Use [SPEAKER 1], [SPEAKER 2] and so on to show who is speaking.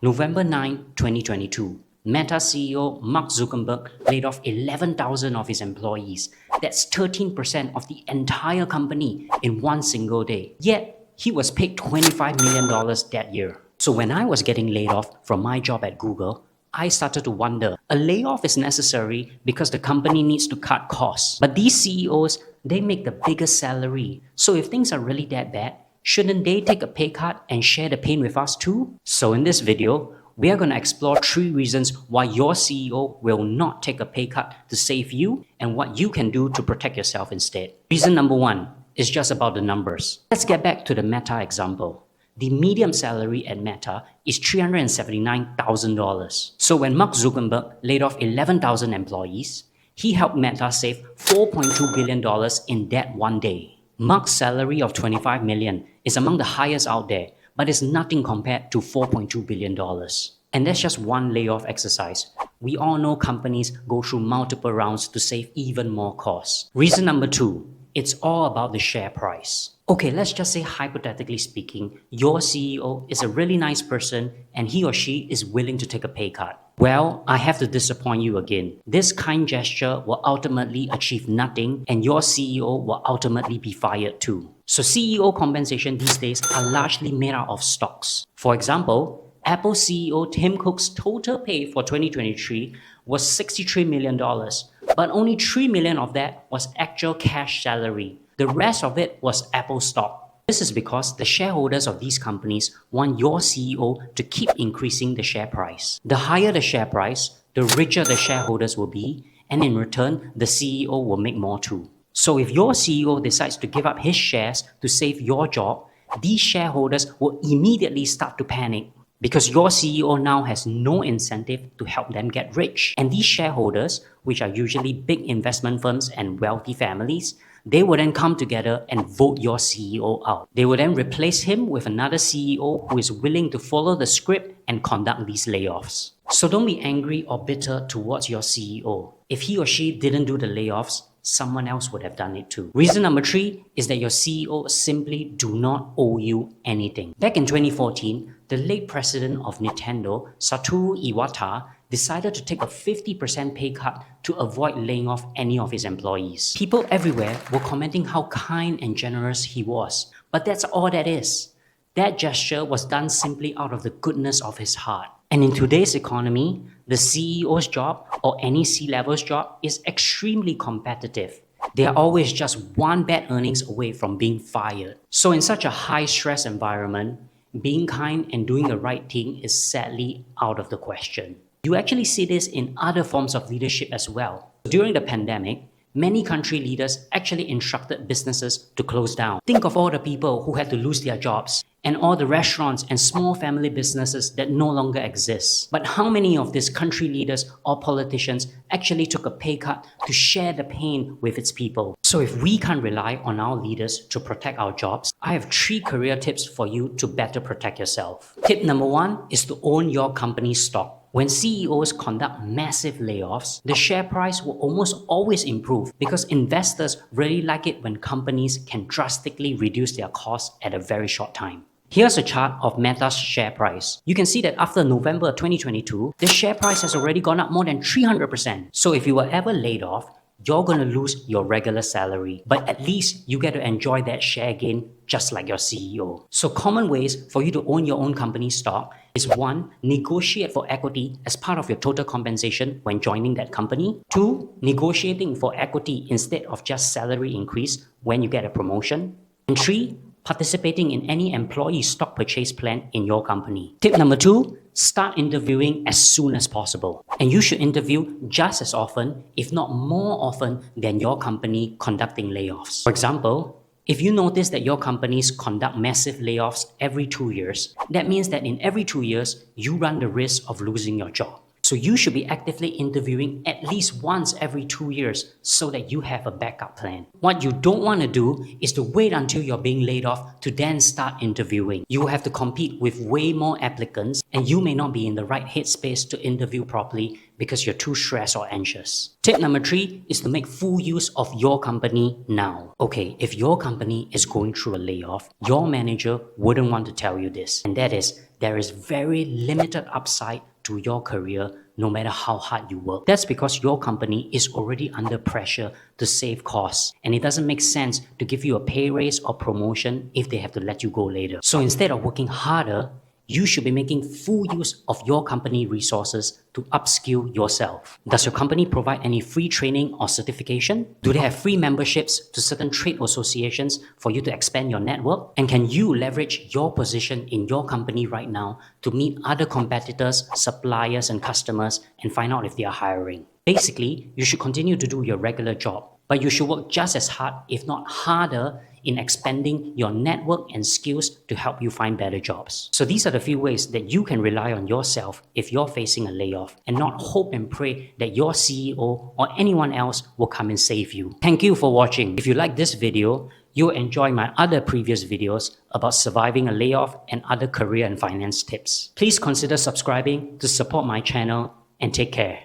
[SPEAKER 1] November 9, 2022. Meta CEO Mark Zuckerberg laid off 11,000 of his employees. That's 13% of the entire company in one single day. Yet, he was paid $25 million that year. So when I was getting laid off from my job at Google, I started to wonder, a layoff is necessary because the company needs to cut costs. But these CEOs, they make the biggest salary. So if things are really that bad, shouldn't they take a pay cut and share the pain with us too? So in this video, we are going to explore 3 reasons why your CEO will not take a pay cut to save you and what you can do to protect yourself instead. Reason number 1 is just about the numbers. Let's get back to the Meta example. The median salary at Meta is $379,000. So when Mark Zuckerberg laid off 11,000 employees, he helped Meta save $4.2 billion in that one day. Mark's salary of $25 million is among the highest out there, but is nothing compared to $4.2 billion. And that's just one layoff exercise. We all know companies go through multiple rounds to save even more costs. Reason number 2, it's all about the share price. Okay, let's just say hypothetically speaking, your CEO is a really nice person and he or she is willing to take a pay cut. Well, I have to disappoint you again. This kind gesture will ultimately achieve nothing and your CEO will ultimately be fired too. So CEO compensation these days are largely made out of stocks. For example, Apple CEO Tim Cook's total pay for 2023 was $63 million, but only $3 million of that was actual cash salary. The rest of it was Apple stock. This is because the shareholders of these companies want your CEO to keep increasing the share price. The higher the share price, the richer the shareholders will be, and in return, the CEO will make more too. So if your CEO decides to give up his shares to save your job, these shareholders will immediately start to panic because your CEO now has no incentive to help them get rich. And these shareholders, which are usually big investment firms and wealthy families, they will then come together and vote your CEO out. They will then replace him with another CEO who is willing to follow the script and conduct these layoffs. So don't be angry or bitter towards your CEO. If he or she didn't do the layoffs, someone else would have done it too. Reason number 3 is that your CEO simply do not owe you anything. Back in 2014, the late president of Nintendo, Satoru Iwata, decided to take a 50% pay cut to avoid laying off any of his employees. People everywhere were commenting how kind and generous he was, but that's all that is. That gesture was done simply out of the goodness of his heart. And in today's economy, the CEO's job or any C-level's job is extremely competitive. They are always just one bad earnings away from being fired. So in such a high-stress environment, being kind and doing the right thing is sadly out of the question. You actually see this in other forms of leadership as well. During the pandemic, many country leaders actually instructed businesses to close down. Think of all the people who had to lose their jobs and all the restaurants and small family businesses that no longer exist. But how many of these country leaders or politicians actually took a pay cut to share the pain with its people? So if we can't rely on our leaders to protect our jobs, I have 3 career tips for you to better protect yourself. Tip number 1 is to own your company's stock. When CEOs conduct massive layoffs, the share price will almost always improve because investors really like it when companies can drastically reduce their costs at a very short time. Here's a chart of Meta's share price. You can see that after November 2022, the share price has already gone up more than 300%. So if you were ever laid off, you're going to lose your regular salary, but at least you get to enjoy that share gain just like your CEO. So common ways for you to own your own company's stock is 1, negotiate for equity as part of your total compensation when joining that company. 2, negotiating for equity instead of just salary increase when you get a promotion. And 3, participating in any employee stock purchase plan in your company. Tip number 2, start interviewing as soon as possible. And you should interview just as often, if not more often, than your company conducting layoffs. For example, if you notice that your companies conduct massive layoffs every 2 years, that means that in every 2 years, you run the risk of losing your job. So you should be actively interviewing at least once every 2 years so that you have a backup plan. What you don't want to do is to wait until you're being laid off to then start interviewing. You will have to compete with way more applicants and you may not be in the right headspace to interview properly because you're too stressed or anxious. Tip number 3 is to make full use of your company now. Okay, if your company is going through a layoff, your manager wouldn't want to tell you this, and that is there is very limited upside to your career no matter how hard you work. That's because your company is already under pressure to save costs, and it doesn't make sense to give you a pay raise or promotion if they have to let you go later. So instead of working harder, you should be making full use of your company resources to upskill yourself. Does your company provide any free training or certification? Do they have free memberships to certain trade associations for you to expand your network? And can you leverage your position in your company right now to meet other competitors, suppliers, and customers and find out if they are hiring? Basically, you should continue to do your regular job, but you should work just as hard, if not harder, in expanding your network and skills to help you find better jobs. So these are the few ways that you can rely on yourself if you're facing a layoff, and not hope and pray that your CEO or anyone else will come and save you. Thank you for watching. If you like this video, you'll enjoy my other previous videos about surviving a layoff and other career and finance tips. Please consider subscribing to support my channel, and take care.